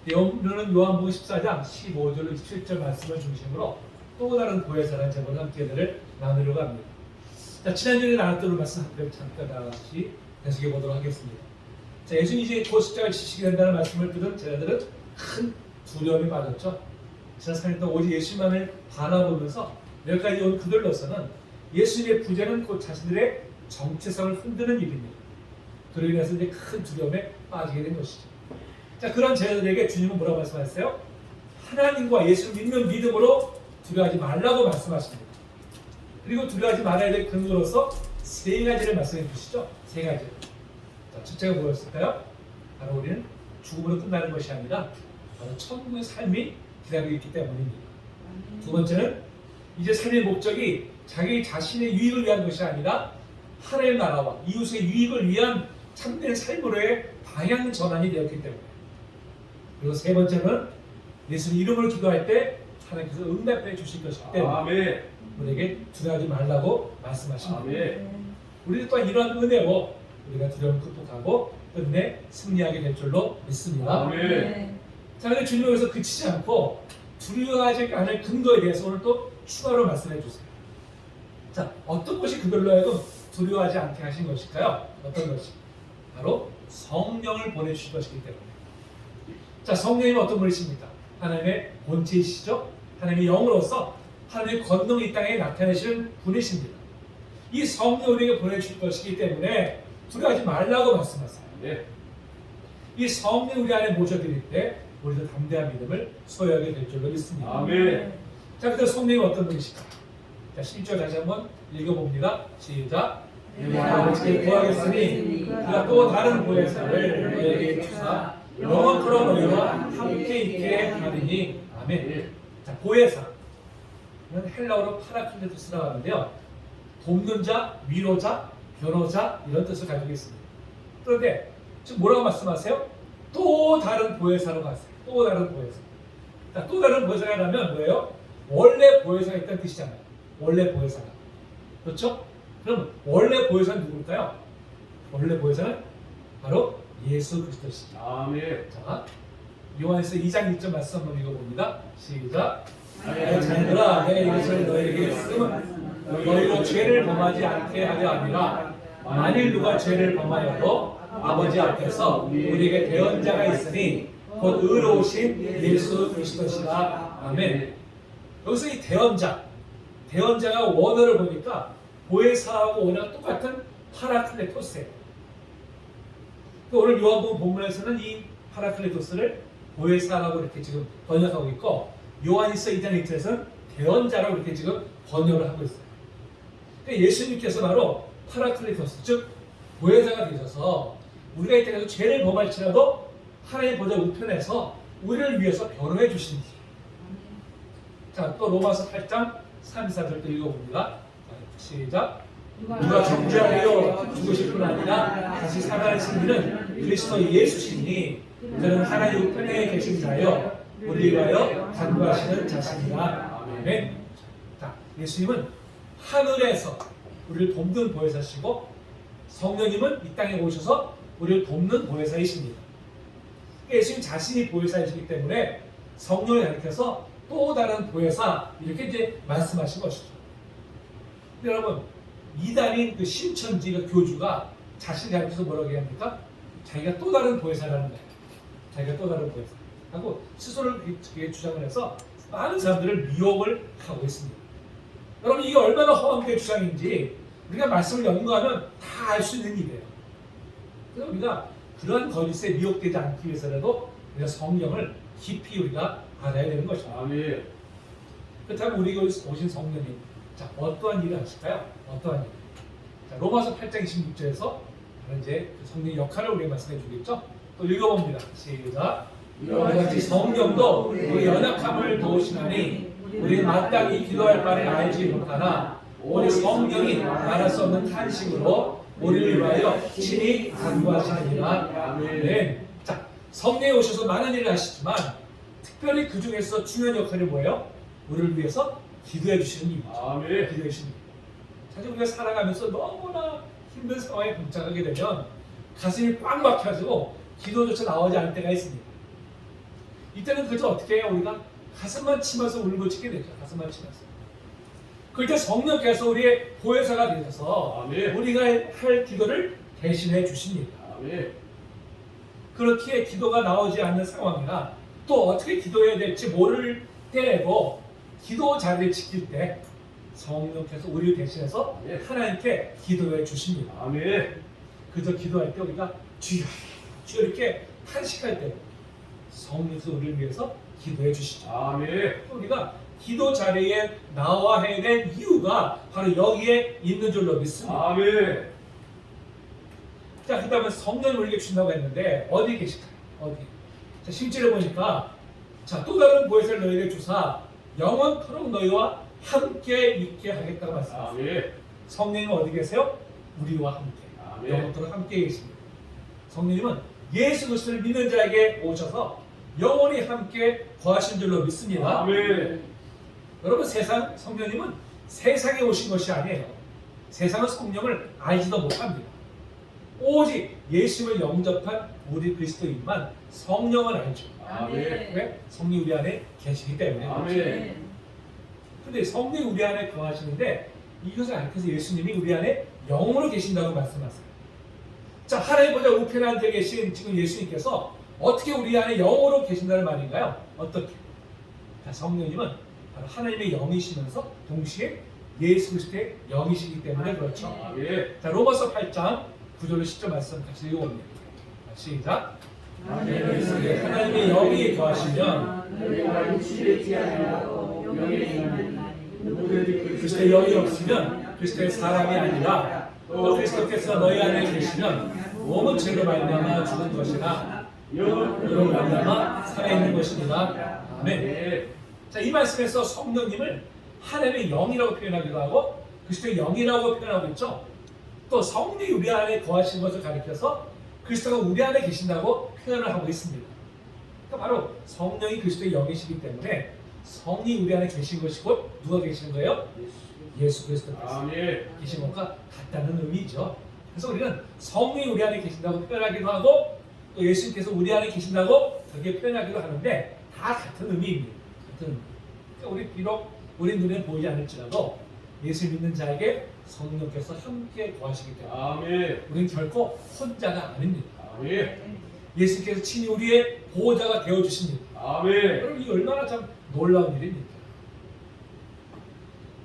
오늘은 요한복음 14장 15절 17절 말씀을 중심으로 또 다른 보혜사라는 제목으로 함께 나누려고 합니다. 자, 지난주에 나눴던 말씀 잠깐 다시 계속해 보도록 하겠습니다. 자, 예수님이 이제 곧 십자가를 지시게 된다는 말씀을 들은 제자들은 큰 두려움에 빠졌죠. 지난 3일 동안 오직 예수만을 바라보면서 여기까지 온 그들로서는 예수님의 부재는 곧 자신들의 정체성을 흔드는 일입니다. 그로 인해서 이제 큰 두려움에 빠지게 된 것이죠. 자, 그런 제자들에게 주님은 뭐라고 말씀하셨어요? 하나님과 예수를 믿는 믿음으로 두려워하지 말라고 말씀하십니다. 그리고 두려워하지 말아야 될 근거로서 세 가지를 말씀해 주시죠. 세 가지. 자, 첫째가 뭐였을까요? 바로 우리는 죽음으로 끝나는 것이 아니라 바로 천국의 삶이 기다리고 있기 때문입니다. 두 번째는 이제 삶의 목적이 자기 자신의 유익을 위한 것이 아니라 하나님의 나라와 이웃의 유익을 위한 참된 삶으로의 방향 전환이 되었기 때문에. 그리고 세 번째는 예수님 이름으로 기도할 때 하나님께서 응답해 주실 것이기 때문에 아멘. 우리에게 두려워하지 말라고 말씀하십니다. 아멘. 우리도 또한 이러한 은혜로 우리가 두려움을 극복하고 끝내 승리하게 될 줄로 믿습니다. 아멘. 자, 근데 주님은 여기서 그치지 않고 두려워하지 않을 근거에 대해서 오늘 또 추가로 말씀해 주세요. 자, 어떤 것이 그들로 하여금 두려워하지 않게 하신 것일까요? 어떤 것이? 바로 성령을 보내주신 것이기 때문에. 자, 성령님은 어떤 분이십니까? 하나님의 본체이시죠? 하나님의 영으로서 하나님의 권능이 이 땅에 나타내시는 분이십니다. 이 성령 우리에게 보내주실 것이기 때문에 두려워하지 말라고 말씀하세요. 네. 이 성령 우리 안에 모셔드릴 때 우리도 담대한 믿음을 소유하게 될 줄로 믿습니다. 아멘. 자, 그때 성령이 어떤 분이실까? 자, 10절 다시 한번 읽어봅니다. 시작. 아버지께 구하겠으니 그가 또 다른 보혜사를 너희에게 주사 영원토록 너희와 함께 있게 하리니. 아멘. 자, 보혜사. 이건 헬라어로 파라클레토스라고 하는데요. 돕는 자, 위로자, 변호자 이런 뜻을 가지고 있습니다. 그런데 지금 뭐라고 말씀하세요? 또 다른 보혜사로 가세요. 또 다른 보혜사. 자, 또 다른 보혜사라면 뭐예요? 원래 보혜사가 있다는 뜻이잖아요. 원래 보혜사가. 그렇죠? 그럼 원래 보혜사는 누굴까요? 원래 보혜사는 바로 예수 그리스도시죠. 아멘. 자, 요한에서 2장 1절 말씀 한번 읽어봅니다. 시작. 자녀들아, 내가 이것을 너희에게 쓰면 너희로 죄를 범하지 않게 하려 함이라. 만일 누가 죄를 범하여도 아버지 앞에서 우리에게 대언자가 있으니 곧 의로우신 예수 그리스도시라. 아멘. 여기서 이 대언자가 원어를 보니까 보혜사하고 원어가 똑같은 파라클레토스예요. 오늘 요한복음 본문에서는 이 파라클레토스를 보혜사라고 이렇게 지금 번역하고 있고, 요한일서 2장 1절에서는 대언자라고 이렇게 지금 번역을 하고 있어요. 그러니까 예수님께서 바로 파라클레토스, 즉 보혜사가 되셔서 우리가 이때까지 죄를 범할지라도 하나님 보좌 우편에서 우리를 위해서 변호해 주신. 자, 또 로마서 8장 34절도 읽어봅니다. 시작. 누가 정죄하여 죽으실 뿐 아니라 다시 살아나신 이는 그리스도 예수시니 그는 하나님 우편에 계신 자여 우리를 위하여 간구하시는 자신이라. 아멘. 자, 예수님은 하늘에서 우리를 돕는 보혜사시고 성령님은 이 땅에 오셔서 우리를 돕는 보혜사이십니다. 예수님 자신이 보혜사이시기 때문에 성령을 가리켜서 또 다른 보혜사 이렇게 이제 말씀하신 것이죠. 여러분, 이단인 그 신천지 그 교주가 자신을 가리켜서 뭐라고 얘기합니까? 자기가 또 다른 보혜사라는 거예요. 자기가 또 다른 보혜사 하고 스스로를 그렇게 주장을 해서 많은 사람들을 미혹을 하고 있습니다. 여러분, 이게 얼마나 허황된 주장인지 우리가 말씀을 연구하면 다 알 수 있는 일이에요. 그래서 우리가 그런 거짓에 미혹되지 않기 위해서라도 우리가 성령을 깊이 우리가 알아야 되는 것입니다. 아멘. 그렇다면 우리가 오신 성령님, 자, 어떠한 일을 하실까요? 어떠한 일? 자, 로마서 8장 26절에서 이제 그 성령의 역할을 우리가 말씀해 주겠죠? 또 읽어봅니다. 시작. 이와 같이 성령도 우리 연약함을 도우시나니 우리 마땅히 기도할 바를 알지 못하나 우리 성령이 말할 수 없는 탄식으로 우리를 위하여 친히 간구하시느니라. 아멘. 자, 성령이 오셔서 많은 일을 하시지만 특별히 그 중에서 중요한 역할이 뭐예요? 우리를 위해서 기도해 주시는 일이죠. 아멘. 기도해 주시는 일. 사실 우리가 살아가면서 너무나 힘든 상황에 봉착하게 되면 가슴이 꽉 막혀가지고 기도조차 나오지 않을 때가 있습니다. 이때는 그저 어떻게 해요? 우리가 가슴만 치면서 울부짖게 되죠. 가슴만 치면서. 그때 성령께서 우리의 보혜사가 되셔서 아멘. 우리가 할 기도를 대신해 주십니다. 아멘. 그렇게 기도가 나오지 않는 상황이나 또 어떻게 기도해야 될지 모를 때에도 기도 자리를 지킬 때 성령께서 우리를 대신해서 아멘. 하나님께 기도해 주십니다. 아멘. 그저 기도할 때 우리가 주여 주여 이렇게 탄식할 때 성령께서 우리를 위해서 기도해 주시죠. 아멘. 또 우리가 기도 자리에 나와야 될 이유가 바로 여기에 있는 줄로 믿습니다. 아멘. 자, 그 다음에 성령을 우리에게 준다고 했는데 어디 계실까요? 어디? 자, 실제로 보니까 자, 또 다른 보혜사를 너희에게 주사 영원토록 너희와 함께 있게 하겠다고 말씀하셨어요. 아멘. 성령님은 어디 계세요? 우리와 함께. 아멘. 영원토록 함께 계십니다. 성령님은 예수 그리스도를 믿는 자에게 오셔서 영원히 함께 거하신 줄로 믿습니다. 아멘. 여러분 성령님은 세상에 오신 것이 아니에요. 세상은 성령을 알지도 못합니다. 오직 예수를 영접한 우리 그리스도인만 성령을 알죠. 아멘. 왜? 성령이 우리 안에 계시기 때문에. 아멘. 근데 성령이 우리 안에 거하시는데 이것을 알면서 예수님이 우리 안에 영으로 계신다고 말씀하세요. 자, 하나님보다 우편한 데 계신 지금 예수님께서 어떻게 우리 안에 영으로 계신다는 말인가요? 어떻게? 자, 성령님은 바로 하나님의 영이시면서 동시에 예수 그리스도의 영이시기 때문에 그렇죠. 아멘. 자, 로마서 8장 9절로 10절 말씀 같이 읽어봅니다. 시작. 하나님의 영이 거하시면 너희가 육신에 있지 아니하고 영에 있는 누구든지 그리스도의 영이 없으면 그리스도의 사람이 아니라 또 그리스도께서 너희 안에 계시면 몸은 죄로 말미암아 죽은 것이나 영으로 말미암아 살아있는 것입니다. 아멘. 자, 이 말씀에서 성령님을 하나님의 영이라고 표현하기도 하고 그리스도의 영이라고 표현하고 있죠. 또 성령이 우리 안에 거하시는 것을 가리켜서 그리스도가 우리 안에 계신다고 표현을 하고 있습니다. 그러니까 바로 성령이 그리스도의 영이시기 때문에 성이 우리 안에 계신 것이고 누가 계시는 거예요? 예수 그리스도께서 아멘. 계신 것과 같다는 의미죠. 그래서 우리는 성령이 우리 안에 계신다고 표현하기도 하고 또 예수님께서 우리 안에 계신다고 그렇게 표현하기도 하는데 다 같은 의미입니다. 같은 의미. 그러니까 우리 비록 우리 눈에 보이지 않을지라도 예수 믿는 자에게 성령께서 함께 거하시기 때문에 아멘. 우리는 결코 혼자가 아닙니다. 아멘. 예수께서 친히 우리의 보호자가 되어주십니다. 아멘. 여러분 이 얼마나 참 놀라운 일입니까?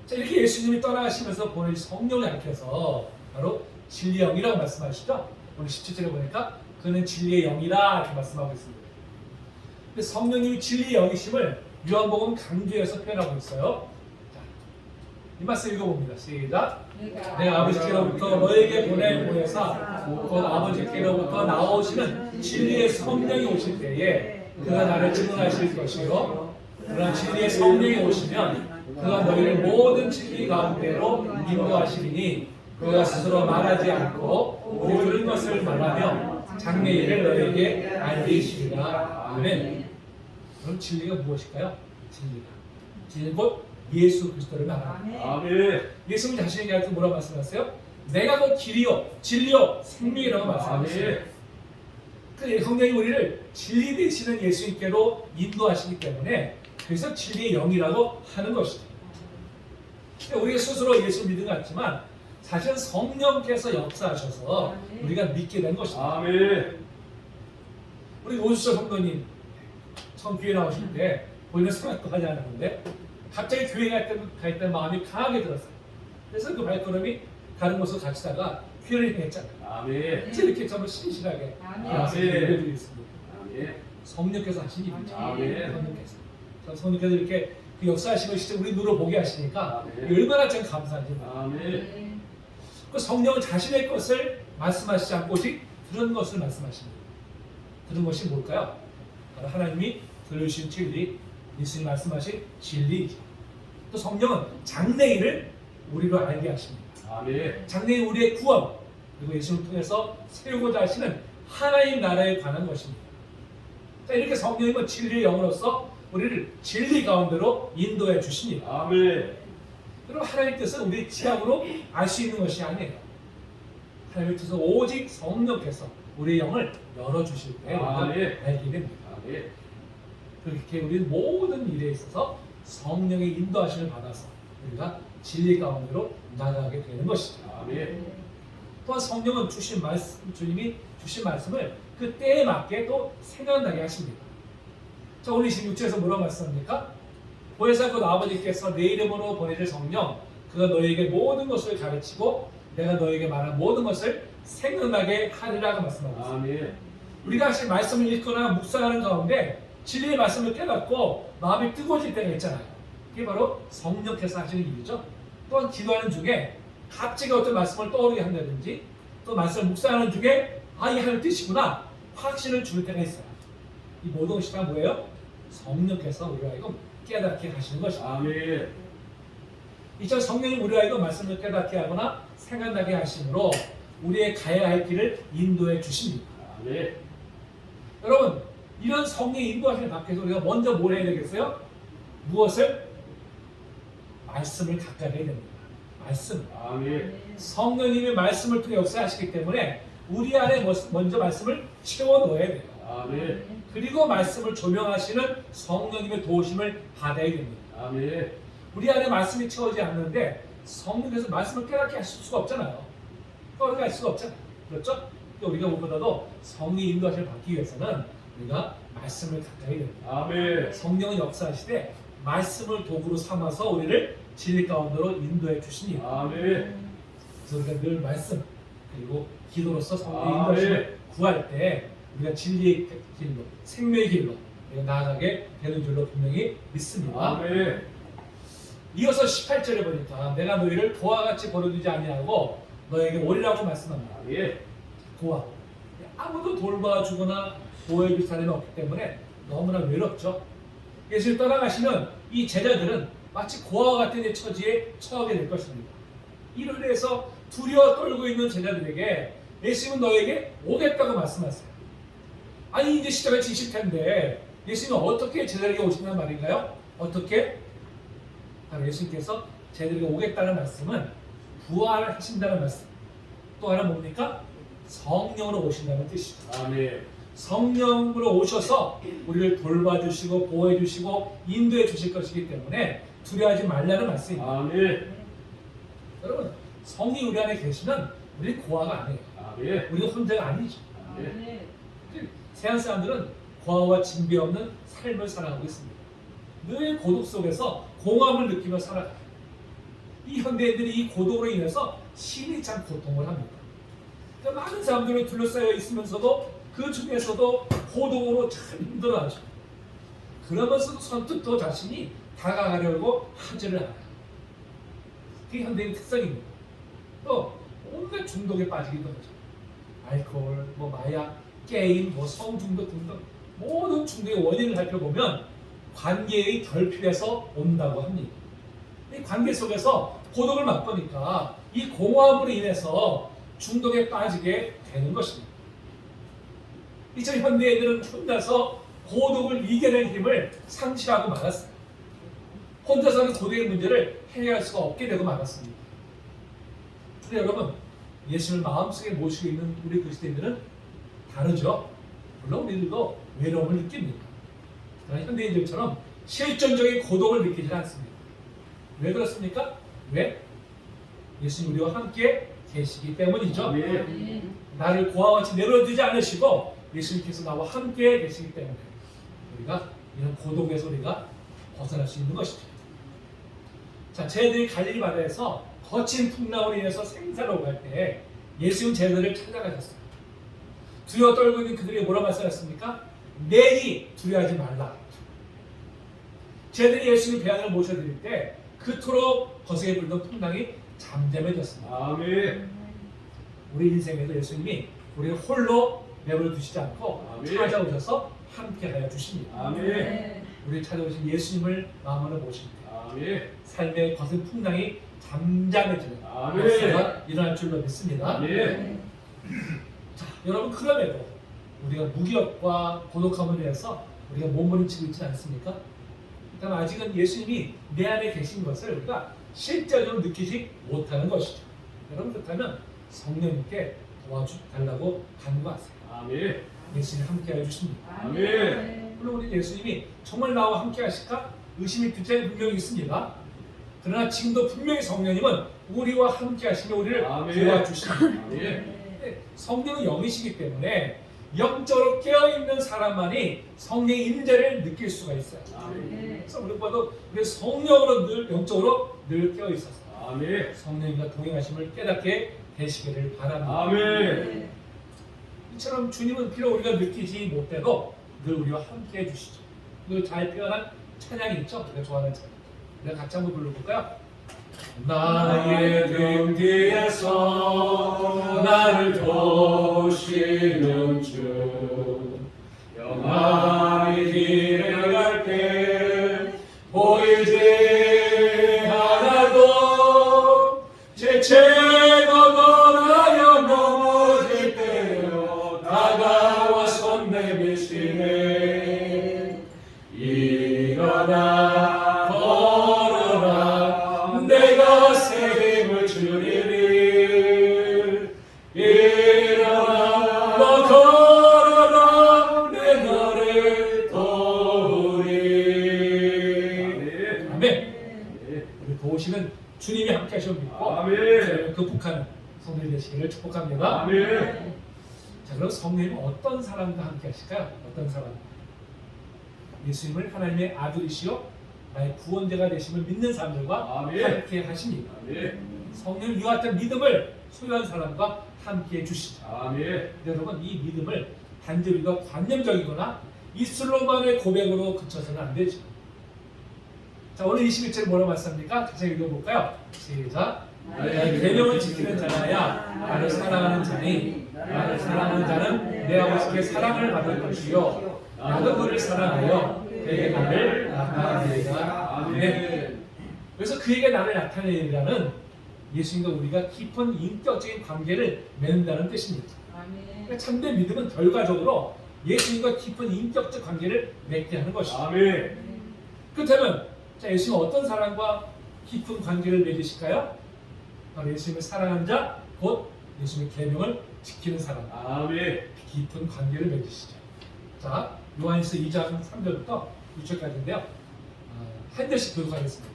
자, 이렇게 예수님이 떠나가시면서 보내신 성령을 가리켜서 바로 진리의 영이라고 말씀하시죠. 오늘 17절에 보니까 그는 진리의 영이라 이렇게 말씀하고 있습니다. 근데 성령님이 진리의 영이심을 요한복음 강조해서 표현하고 있어요. 자, 이 말씀 읽어봅니다. 시작. 내가 아버지께로부터 너에게 보낼 보혜사 곧 아버지께로부터 나오시는 진리의 성령이 오실 때에 그가 나를 증언하실 것이요 그런 진리의 성령이 오시면 그가 너희를 모든 진리 가운데로 인도하시리니 그가 스스로 말하지 않고 우리 들은 것을 말하며 장래 일을 너희에게 알리시리라. 아멘. 그럼 진리가 무엇일까요? 진리는 곧 예수 그리스도를 말합니다. 아멘. 예수님 자신에게 할 때 뭐라고 말씀하세요? 내가 곧 길이요 진리요 생명이라고 말씀하셨어요. 그 성령이 우리를 진리 되시는 예수님께로 인도하시기 때문에 그래서 진리의 영이라고 하는 것이죠. 우리가 스스로 예수 믿은 것 같지만 사실은 성령께서 역사하셔서 우리가 믿게 된 것입니다. 아멘. 우리 오수철 성도님 처음 교회 나오실 때 본인은 생각도 하지 않았는데 갑자기 교회 가 있다는 마음이 강하게 들었어요. 그래서 그 발걸음이 다른 곳으로 가시다가 교회를 향했잖아요. 아멘. 이렇게 정말 신실하게 아멘. 예배드리고 있습니다. 아멘. 성령께서 하신 일이죠. 아멘. 성령께서 이렇게 그 역사하시는 진짜 우리 눈으로 보게 하시니까 아멘. 얼마나 참 감사한지 몰라요. 아멘. 그 성령은 자신의 것을 말씀하시지 않고 오직 들은 것을 말씀하십니다. 들은 것이 뭘까요? 바로 하나님이 들려주신 진리, 예수님 말씀하신 진리이죠. 또 성령은 장래일을 우리로 알게 하십니다. 아멘. 장래일 우리의 구원, 그리고 예수님을 통해서 세우고자 하시는 하나님 나라에 관한 것입니다. 자, 이렇게 성령님은 진리의 영으로서 우리를 진리 가운데로 인도해 주십니다. 아멘. 여러분 하나님의 뜻은 우리 지향으로 알 수 있는 것이 아니에요. 하나님의 뜻은 오직 성령께서 우리의 영을 열어주실 때 우리가 아멘. 알게 됩니다. 아멘. 그렇게 우리 모든 일에 있어서 성령의 인도하심을 받아서 우리가 진리 가운데로 나가게 되는 것이죠. 아멘. 또한 성령은 주신 말씀, 주님이 주신 말씀을 그 때에 맞게 또 생각나게 하십니다. 자, 오늘 26절에서 뭐라고 말씀합니까? 보혜사 곧 아버지께서 내 이름으로 보내줄 성령, 그가 너희에게 모든 것을 가르치고 내가 너희에게 말한 모든 것을 생각나게 하리라고 말씀하고 있습니다. 아멘. 우리가 사실 말씀을 읽거나 묵상하는 가운데 진리의 말씀을 깨닫고 마음이 뜨거워질 때가 있잖아요. 그게 바로 성령께서 하시는 일이죠. 또한 기도하는 중에 갑자기 어떤 말씀을 떠오르게 한다든지 또 말씀을 묵상하는 중에 이 하나님 뜻이구나 확신을 줄 때가 있어요. 이 모든 것이 다 뭐예요? 성령께서 우리와 하여금 깨닫게 하시는 것입니다. 아멘. 이처럼 성령이 우리와 하여금 말씀을 깨닫게 하거나 생각나게 하심으로 우리의 가야 할 길을 인도해 주십니다. 아멘. 여러분, 이런 성령의 인도하심을 받기 위해서 우리가 먼저 뭘 해야 되겠어요? 무엇을? 말씀을 가까이 해야 됩니다. 말씀. 아멘. 성령님의 말씀을 통해 역사하시기 때문에 우리 안에 먼저 말씀을 채워 넣어야 돼요. 아멘. 그리고 말씀을 조명하시는 성령님의 도우심을 받아야 됩니다. 아멘. 우리 안에 말씀이 채워지지 않는데 성령께서 말씀을 깨닫게 하실 수가 없잖아요. 떠오르게 할 수가 없잖아요. 그렇죠? 우리가 무엇보다도 성령의 인도하심을 받기 위해서는 우리가 말씀을 가까이 됩니다. 아멘. 성령은 역사하시되 말씀을 도구로 삼아서 우리를 진리 가운데로 인도해 주십니다. 아멘. 그래서 우리가 늘 말씀 그리고 기도로서 성령의 아멘. 인도하심을 구할 때 우리가 진리의 길로 생명의 길로 우리가 나아가게 되는 줄로 분명히 믿습니다. 아멘. 이어서 18절에 보니까 내가 너희를 고와 같이 버려두지 아니하고 너에게 오리라고 말씀합니다. 예. 고아. 아무도 돌봐주거나 보호해줄 사람이 없기 때문에 너무나 외롭죠. 예수를 떠나가시는 이 제자들은 마치 고아와 같은 처지에 처하게 될 것입니다. 이로 인해서 두려워 떨고 있는 제자들에게 예수님은 너에게 오겠다고 말씀하세요. 아니 이제 시작을 지실 텐데 예수님은 어떻게 제자들에게 오신다는 말인가요? 어떻게? 바로 예수님께서 제자들에게 오겠다는 말씀은 부활하신다는 말씀. 또 하나 뭡니까? 성령으로 오신다는 뜻이죠. 아멘. 성령으로 오셔서 우리를 돌봐주시고 보호해주시고 인도해 주실 것이기 때문에 두려워하지 말라는 말씀입니다. 아멘. 여러분, 성령이 우리 안에 계시면 우리 고아가 아니에요. 아멘. 우리가 혼자가 아니죠. 아멘. 세상 사람들은 고아와 진배 없는 삶을 살아가고 있습니다. 늘 고독 속에서 공허함을 느끼며 살아가요. 이 현대인들이 이 고독으로 인해서 심히 참 고통을 합니다. 그러니까 많은 사람들이 둘러싸여 있으면서도 그 중에서도 고독으로 참 힘들어하죠. 그러면서도 선뜻 또 자신이 다가가려고 하지를 않아요. 그게 현대인 특성입니다. 또 온갖 중독에 빠지기도 하죠. 알코올, 마약, 게임, 성중독 등등 모든 중독의 원인을 살펴보면 관계의 결핍에서 온다고 합니다. 이 관계 속에서 고독을 맛보니까 이 공허함으로 인해서 중독에 빠지게 되는 것입니다. 이처럼 현대인들은 혼자서 고독을 이겨낼 힘을 상실하고 말았어요. 혼자서는 고독의 문제를 해결할 수가 없게 되고 말았습니다. 근데 여러분, 예수를 마음속에 모시고 있는 우리 그리스도인들은 다르죠. 물론 우리들도 외로움을 느낍니다. 그러나 현대인들처럼 실존적인 고독을 느끼지 않습니다. 왜 그렇습니까? 왜? 예수님 우리와 함께 계시기 때문이죠. 아멘. 나를 고아와 같이 내버려두지 않으시고 예수님께서 나와 함께 계시기 때문에 우리가 이런 고독에서 우리가 벗어날 수 있는 것이죠. 자, 제자들이 갈릴리 바다에서 거친 풍랑으로 인해서 생사로 갈 때 예수님 제자들을 찾아가셨어요. 두려워 떨고 있는 그들이 뭐라 말씀하셨습니까? 내니 두려워하지 말라. 제자들이 예수님 배안을 모셔드릴 때 그토록 거세게 불던 풍랑이 잠잠해졌습니다. 아멘. 우리 인생에도 예수님이 우리를 홀로 내버려 두시지 않고 아멘. 찾아오셔서 함께하여 주십니다. 아멘. 우리 찾아오신 예수님을 마음으로 모실 때 아멘. 삶의 거센 풍랑이 잠잠해지는 아멘. 역사가 일어날 줄로 믿습니다. 아멘. 자, 여러분 그럼에도 우리가 무기력과 고독함을 위해서 우리가 몸부림치고 있지 않습니까? 그러니까 아직은 예수님이 내 안에 계신 것을 우리가 실제적으로 느끼지 못하는 것이죠. 여러분 그렇다면 성령님께 도와달라고 간구하세요. 아멘. 예수님 함께하여 주십니다. 아멘. 물론 우리 예수님이 정말 나와 함께 하실까? 의심이 들 때는 분명히 있습니다. 그러나 지금도 분명히 성령님은 우리와 함께 하시며 우리를 아멘. 도와주십니다. 아멘. 성령은 영이시기 때문에 영적으로 깨어있는 사람만이 성령의 임재를 느낄 수가 있어요. 아멘. 그래서 우리보다도 우리 성령으로 늘 영적으로 늘 깨어있어서 아멘. 성령님과 동행하심을 깨닫게 되시기를 바랍니다. 아멘. 이처럼 주님은 비록 우리가 느끼지 못해도 늘 우리와 함께 해주시죠. 그 잘 표현한 찬양이 있죠? 우리가 좋아하는 찬양. 우리가 같이 한번 불러볼까요? 나의 등 뒤에서 나를 도우시는 주 영원히 길을 갈게 보이지 않아도 제 죄가 원하여 넘어질 때요 다가와 손 내미시네 일어나 걸어라 내가 새 힘을 주리니 일어나 너 걸어라 내 너를 도우리 아멘. 우리 도우시는 주님이 함께 하시면 믿고 아멘. 극복하는 성령이 되시기를 축복합니다. 아멘. 자, 그럼 성령님은 어떤 사람과 함께 하실까요? 어떤 사람? 예수님을 하나님의 아들이시요 나의 구원자가 되심을 믿는 사람들과 아멘. 함께 하십니다. 아멘. 성령 이와 같은 믿음을 소유한 사람과 함께 해주시죠. 아멘. 여러분 이 믿음을 단지 우리가 관념적이거나 입술로만의 고백으로 그쳐서는 안 되죠. 자, 오늘 21절 뭐라고 말씀합니까? 같이 읽어볼까요? 시작. 나의 계명을 지키는 자라야 나를 사랑하는 자니 나를 사랑하는 자는 내 아버지께 사랑을 받을 것이요 나도 그를 사랑하여 그에게 나를 나타내리라. 아멘. 그래서 그에게 나를 나타내리라는 예수님과 우리가 깊은 인격적인 관계를 맺는다는 뜻입니다. 그러니까 참된 믿음은 결과적으로 예수님과 깊은 인격적 관계를 맺게 하는 것입니다. 아멘. 그렇다면 자, 예수님은 어떤 사람과 깊은 관계를 맺으실까요? 바로 예수님을 사랑하는 자, 곧 예수님의 계명을 지키는 사람. 아멘. 깊은 관계를 맺으시죠. 자, 요한일서 2장 3절부터 6절까지인데요. 한 절씩 교독하겠습니다.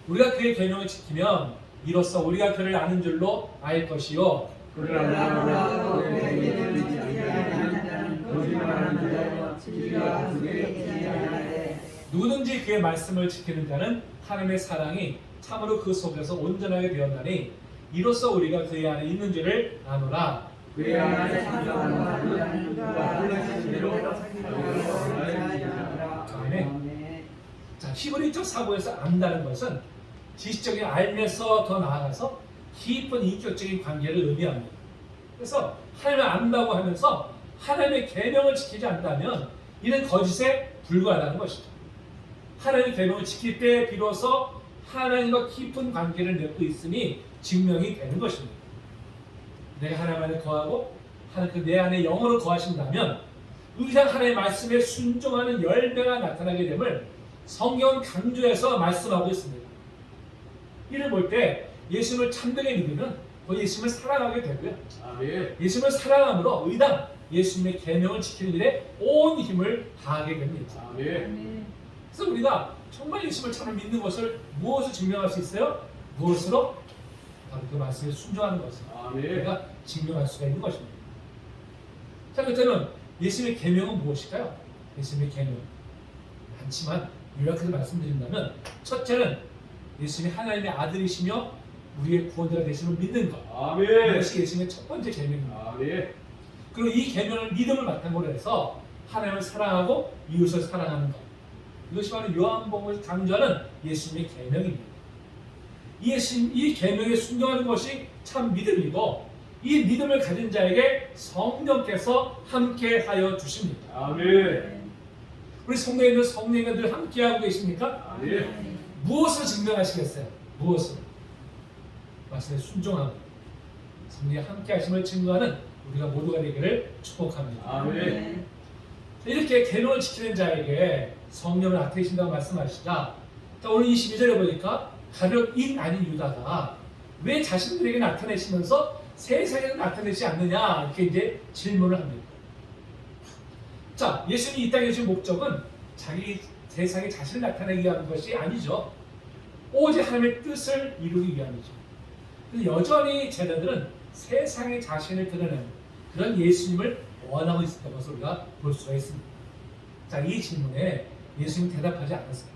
우리가 그의 계명을 지키면 이로써 우리가 그를 아는 줄로 알 것이요. 그러나 그의 계명을 지키지 아니하는 자는 거짓말하는 자요 진리가 그에게 있지 않으되 누구든지 그의 말씀을 지키는 자는 하나님의 사랑이 참으로 그 속에서 온전하게 되었나니 이로써 우리가 그의 안에 있는 줄을 아노라. 그의 안에 참여하는 자는 그가 불러신 대로 아멘. 자, 히브리적 사고에서 안다는 것은 지식적인 알면서 더 나아가서 깊은 인격적인 관계를 의미합니다. 그래서 하나님을 안다고 하면서 하나님의 계명을 지키지 않는다면 이는 거짓에 불과하다는 것이죠. 하나님의 계명을 지킬 때 비로소 하나님과 깊은 관계를 맺고 있음이 증명이 되는 것입니다. 내가 하나님 안에 거하고 하나님 내 안에 영으로 거하신다면 의상 하나님의 말씀에 순종하는 열매가 나타나게 됨을 성경은 강조해서 말씀하고 있습니다. 이를 볼 때 예수님을 참되게 믿으면 그 예수님을 사랑하게 되고요. 아멘. 예수님을 사랑함으로 의당 예수님의 계명을 지키는 일에 온 힘을 다하게 됩니다. 아멘. 그래서 우리가 정말 예수님을 참 믿는 것을 무엇을 증명할 수 있어요? 무엇으로? 바로 그 말씀에 순종하는 것을 아멘. 우리가 증명할 수가 있는 것입니다. 자, 그렇다면 예수님의 계명은 무엇일까요? 예수님의 계명 많지만 요약해서 말씀드린다면 첫째는 예수님이 하나님의 아들이시며 우리의 구원자가 되심을 믿는 것. 아멘. 이것이 예수님의 첫 번째 계명입니다. 아멘. 그리고 이 계명을 믿음을 바탕으로 해서 하나님을 사랑하고 이웃을 사랑하는 것. 이것이 바로 요한복음을 강조하는 예수님의 계명입니다. 이 계명에 순종하는 것이 참 믿음이고 이 믿음을 가진 자에게 성령께서 함께하여 주십니다. 아멘. 우리 성도님들 성령과 늘 함께하고 계십니까? 아멘. 무엇을 증명하시겠어요? 무엇을? 말씀에 순종하고 성령이 함께하심을 증거하는 우리가 모두가 되기를 축복합니다. 아멘. 이렇게 계명을 지키는 자에게 성령을 나타내신다고 말씀하시자 자, 오늘 22절에 보니까 가룟 인 아닌 유다가 왜 자신들에게 나타내시면서 세상에는 나타내지 않느냐 이렇게 이제 질문을 합니다. 자, 예수님이 이 땅에 오신 목적은 자기 세상에 자신을 나타내기 위한 것이 아니죠. 오직 하나님의 뜻을 이루기 위함이죠. 근데 여전히 제자들은 세상에 자신을 드러내는 그런 예수님을 원하고 있었던 것을 우리가 볼 수가 있습니다. 자, 이 질문에 예수님이 대답하지 않았어요.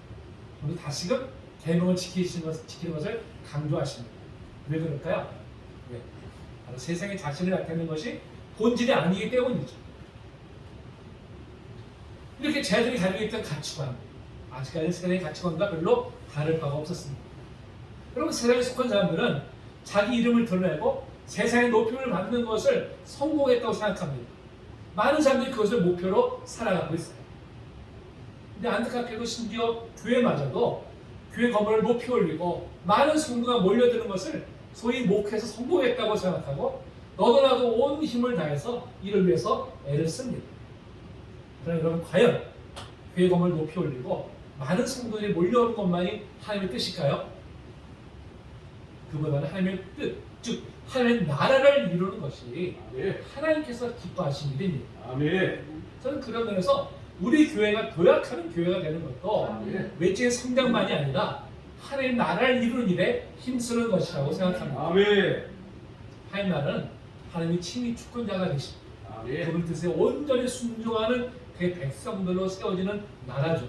우리 다시금 계명을 지키는 것을 강조하십니다. 왜 그럴까요? 왜? 바로 세상에 자신을 나타내는 것이 본질이 아니기 때문이죠. 이렇게 제자들이 가지고 있던 가치관, 아직까지 세상의 가치관과 별로 다를 바가 없었습니다. 여러분, 세상에 속한 사람들은 자기 이름을 드러내고 세상의 높임을 받는 것을 성공했다고 생각합니다. 많은 사람들이 그것을 목표로 살아가고 있어요. 근데 안타깝게도 심지어 교회마저도 교회 건물을 높이 올리고 많은 성도가 몰려드는 것을 소위 목회에서 성공했다고 생각하고 너도 나도 온 힘을 다해서 이를 위해서 애를 씁니다. 그러나 여러분, 과연 교회 건물을 높이 올리고 많은 성도들이 몰려오는 것만이 하나님의 뜻일까요? 그보다는 하나님의 뜻, 즉 하나님의 나라를 이루는 것이 하나님께서 기뻐하신 일입니다. 아멘. 저는 그런 면에서 우리 교회가 도약하는 교회가 되는 것도 외적인 성장만이 아니라 하나님의 나라를 이루는 일에 힘쓰는 것이라고 생각합니다. 아멘. 하나님 나라는 하나님이 친히 주권자가 되십니다. 아멘. 그분 뜻에 온전히 순종하는 그의 백성들로 세워지는 나라죠.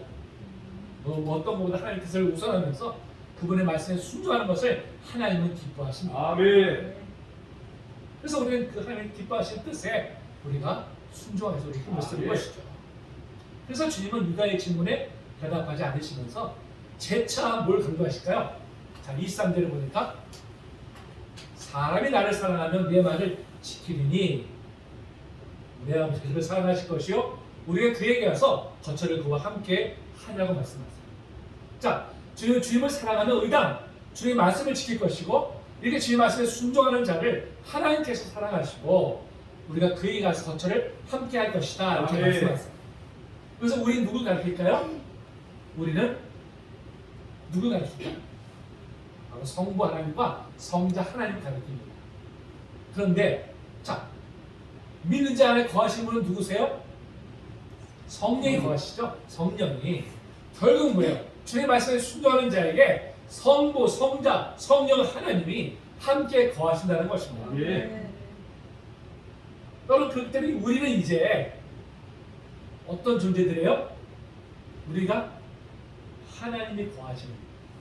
어떤 것보다 하나님의 뜻을 우선하면서 그분의 말씀에 순종하는 것을 하나님은 기뻐하십니다. 아멘. 그래서 우리는 그 하나님 기뻐하시는 뜻에 우리가 순종해서 우리 힘을 쓰는 것이죠. 그래서 주님은 유다의 질문에 대답하지 않으시면서 재차 뭘 강조하실까요? 자, 23절을 보니까 사람이 나를 사랑하면 내 말을 지키리니 내 아버지 그를 사랑하실 것이요 우리가 그에게 가서 거처를 그와 함께 하냐고 말씀하세요. 자, 주님을 사랑하는 의당, 주님의 말씀을 지킬 것이고 이렇게 주님의 말씀에 순종하는 자를 하나님께서 사랑하시고 우리가 그에게 가서 거처를 함께 할 것이다 이렇게 말씀하세요. 그래서 우리는 누굴 가르칠까요? 우리는 누굴 가르칠까요? 바로 성부 하나님과 성자 하나님을 가르칩니다. 그런데 자, 믿는 자 안에 거하신 분은 누구세요? 성령이 거하시죠. 성령이 결국 뭐예요? 주의 말씀에 순종하는 자에게 성부, 성자, 성령 하나님이 함께 거하신다는 것입니다. 여러분, 그렇기 때문에 우리는 이제 어떤 존재들이에요? 우리가 하나님이 거하시는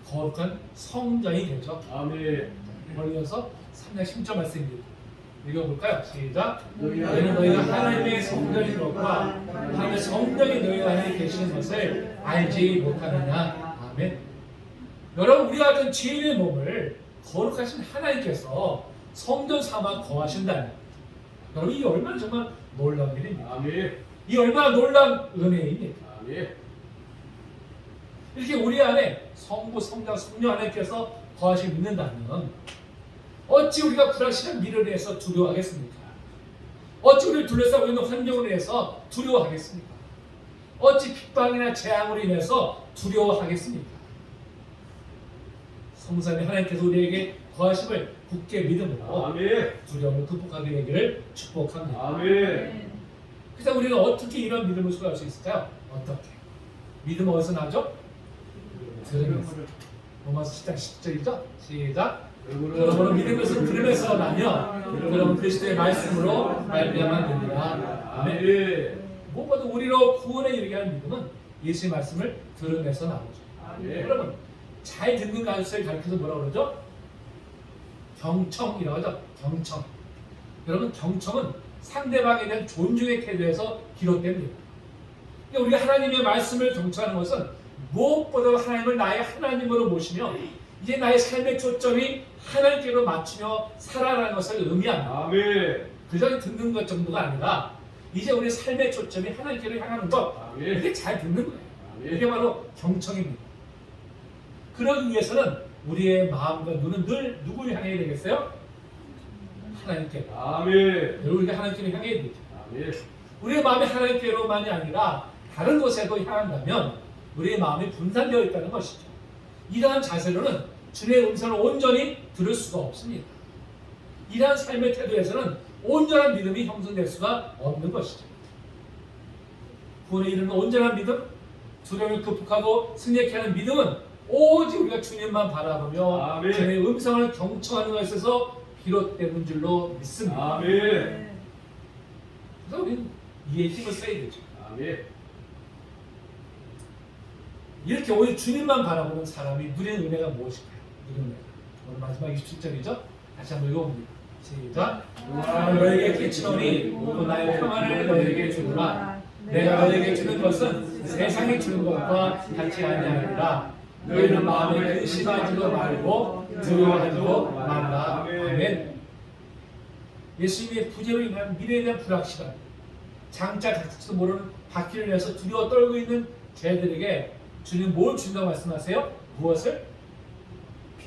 거룩한 성전이 되죠. 아멘. 벌려서 3장 10절 말씀입니다. 읽어볼까요? 시작. 너희는 너희가 하나님의 성전인 것과 하나님의 성전이 너희 안에 계시는 것을 알지 못하느냐. 아멘. 여러분, 우리가 같은 죄인의 몸을 거룩하신 하나님께서 성전 삼아 거하신다니, 여러분, 이 얼마나 정말 놀라운 일입니다. 아멘. 이 얼마나 놀라운 은혜입니까? 아멘. 이렇게 우리 안에 성부, 성자, 성령 하나님께서 거하시고 있는다면 어찌 우리가 불확실한 미래를 위해서 두려워하겠습니까? 어찌 우리를 둘러싸고 있는 환경으로 인해서 두려워하겠습니까? 어찌 핍박이나 재앙으로 인해서 두려워하겠습니까? 성삼위 하나님께서 우리에게 거하심을 굳게 믿음으로 아멘. 두려움을 극복하게 되기를 축복합니다. 아멘. 그래서 우리는 어떻게 이런 믿음을 소유할 수 있을까요? 어떻게? 믿음 어디서 나죠? 들으면서. 로마서 10장 10절이죠? 시작. 그러므로 믿음을 들으면서 나며 그러면 그리스도의 말씀으로 말미암아 됩니다. 아멘. 무엇보다 우리로 구원에 이르게 하는 믿음은 예수의 말씀을 들으면서 나오죠. 아멘. 여러분, 잘 듣는 것을 가르쳐서 뭐라고 그러죠? 경청이라고 하죠. 경청. 여러분, 경청은 상대방에 대한 존중의 태도에서 비롯됩니다. 그러니까 우리가 하나님의 말씀을 경청하는 것은 무엇보다 하나님을 나의 하나님으로 모시며 이제 나의 삶의 초점이 하나님께로 맞추며 살아가는 것을 의미합니다. 아멘. 그저 듣는 것 정도가 아니라 이제 우리 삶의 초점이 하나님께로 향하는 것, 아멘. 이게 잘 듣는 거예요. 아멘. 이게 바로 경청입니다. 그러기 위해서는 우리의 마음과 눈은 늘 누구를 향해야 되겠어요? 하나님께. 아멘. 우리가 하나님께로 향해야 되죠. 아멘. 우리의 마음이 하나님께로만이 아니라 다른 곳에도 향한다면 우리의 마음이 분산되어 있다는 것이죠. 이러한 자세로는 주님의 음성을 온전히 들을 수가 없습니다. 이러한 삶의 태도에서는 온전한 믿음이 형성될 수가 없는 것이죠. 구원에 이르는 온전한 믿음, 두려움을 극복하고 승리케 하는 믿음은 오직 우리가 주님만 바라보며 아멘. 주님의 음성을 경청하는 것에서 비롯되는 줄로 믿습니다. 아멘. 그래서 우리는 이에 힘을 써야 되죠. 아멘. 이렇게 오직 주님만 바라보는 사람이 누리는 은혜가 무엇일까요? 누리는 은혜가. 오늘 마지막 27절이죠. 다시 한번 읽어봅니다. 시작. 나는 너에게 끼치노니 또 나의 평안을 너에게 주노라. 내가 너에게 주는 것은 세상이 주는 것과 같지 아니하리라. 너희는 마음에 근심하지도 말고 두려워하지도 말라. 아멘. 예수님의 부재로 인한 미래에 대한 불확실함, 장차 닥칠지도 모르는 바퀴를 위해서 두려워 떨고 있는 죄들에게 주님 뭘 준다고 말씀하세요? 무엇을?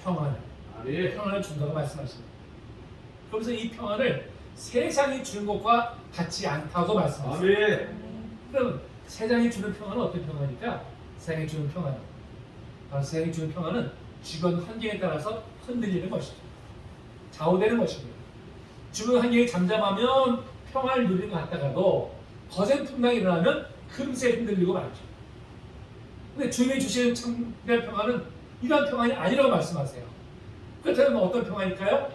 평안을. 아멘. 평안을 준다고 말씀하십니다. 그러면서 이 평안을 세상이 주는 것과 같지 않다고 말씀하십니다. 아멘. 그럼 세상이 주는 평안은 어떤 평안일까? 세상이 주는 평안은 바로 세상이 주는 평안은 주변 환경에 따라서 흔들리는 것이죠. 좌우되는 것입니다. 주변 환경이 잠잠하면 평안을 누리는 것 같다가도 거센 풍랑이 일어나면 금세 흔들리고 말죠. 근데 주님이 주시는 참된 평안은 이런 평안이 아니라고 말씀하세요. 그렇다면 어떤 평안일까요?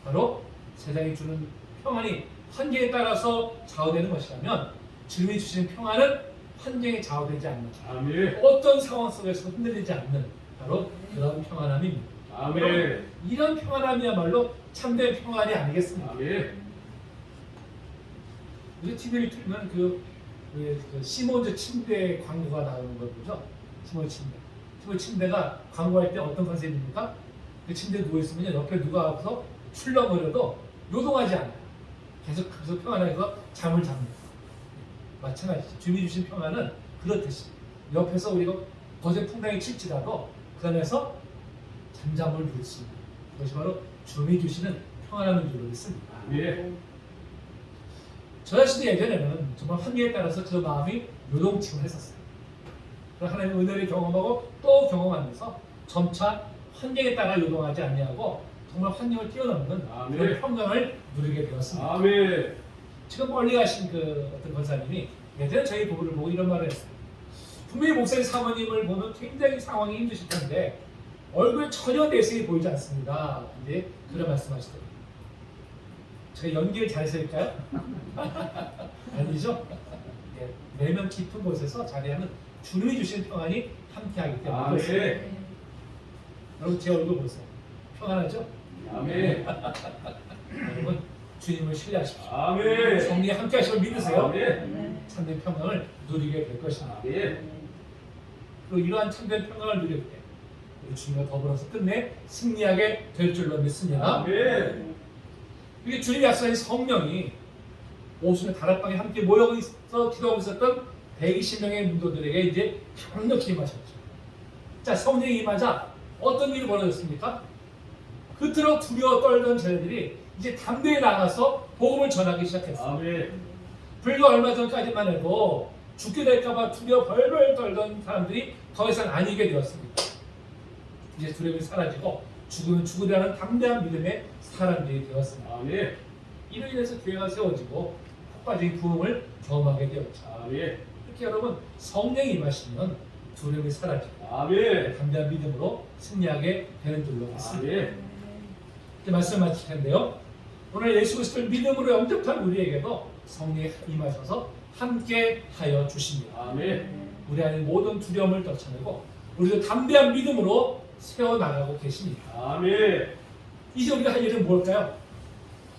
바로 세상이 주는 평안이 환경에 따라서 좌우되는 것이라면 주님이 주시는 평안은 환경에 좌우되지 않는, 아멘. 어떤 상황 속에서도 흔들리지 않는 바로 그런 평안함입니다. 아멘. 이런 평안함이야말로 참된 평안이 아니겠습니까? 아멘. 우리 TV를 틀면 그 시몬즈 침대 광고가 나오는 거 보죠? 시몬즈 침대. 시몬즈 침대가 광고할 때 어떤 컨셉입니까? 그 침대에 누워있으면 옆에 누가 와서 출렁거려도 요동하지 않아요. 계속 평안해서 잠을 잡니다. 마찬가지죠. 주님이 주신 평안은 그렇듯이 옆에서 우리가 거센 풍랑이 칠지라도 그 안에서 잠잠을 누릴 수 있는 그것이 바로 주님이 주시는 평안함인 줄 믿습니다. 아멘. 저 자신도 예전에는 정말 환경에 따라서 그 마음이 요동치곤 했었어요. 하나님의 은혜를 경험하고 또 경험하면서 점차 환경에 따라 요동하지 아니하고 정말 환경을 뛰어넘는 아멘. 그런 평강을 누리게 되었습니다. 아멘. 지금 멀리 가신 그 어떤 권사님이 예전에 저희 부부를 보고 이런 말을 했어요. 분명히 목사님 사모님을 보면 굉장히 상황이 힘드실 텐데 얼굴에 전혀 내색이 보이지 않습니다. 이제 그런 말씀하시더라고요. 제가 연기를 잘했을까요? 아니죠? 네, 내면 깊은 곳에서 자리하는 주님이 주신 평안이 함께하기 때문에 아멘. 그렇습니다. 여러분 제 얼굴 보세요. 평안하죠? 아멘. 여러분 주님을 신뢰하십시오. 아멘. 성령이 함께하심을 믿으세요. 아멘. 참된 평강을 누리게 될 것입니다. 아멘. 그리고 이러한 참된 평강을 누릴 때 우리 주님과 더불어서 끝내 승리하게 될 줄로 믿습니다. 아멘. 이게 주님이 약속하신 성령이 오순의 다락방에 함께 모여 있어 기도하고 있었던 120명의 문도들에게 이제 강력히 임하셨죠. 자, 성령이 임하자 어떤 일이 벌어졌습니까? 그토록 두려워 떨던 자들이 이제 담대히 나가서 복음을 전하기 시작했어요. 아멘. 불과 얼마 전까지만 해도 죽게 될까봐 두려워 벌벌 떨던 사람들이 더 이상 아니게 되었습니다. 이제 두려움이 사라지고 죽으면 죽으리라는 담대한 믿음의 사람들이 되었습니다. 아멘. 이로 인해서 교회가 세워지고 폭발적인 부흥을 경험하게 되었죠. 아멘. 이렇게 여러분 성령이 임하시면 두려움이 사라지고 아멘. 담대한 믿음으로 승리하게 되는 줄로 믿습니다. 아멘. 이제 말씀을 마칠 텐데요. 오늘 예수 그리스도를 믿음으로 영접한 우리에게도 성령이 임하셔서 함께 하여 주십니다. 아멘. 우리 안에 모든 두려움을 떨쳐내고 우리도 담대한 믿음으로 세워나가고 계십니다. 아멘. 이제 우리가 할 일은 뭘까요?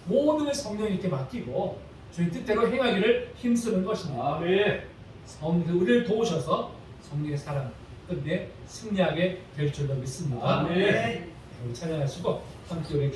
모든 걸 성령님께 맡기고 주님 뜻대로 행하기를 힘쓰는 것입니다. 아멘. 성령 우리를 도우셔서 성령의 사랑 끝내 승리하게 될 줄로 믿습니다. 아멘. 우리 찬양하시고 함께 우리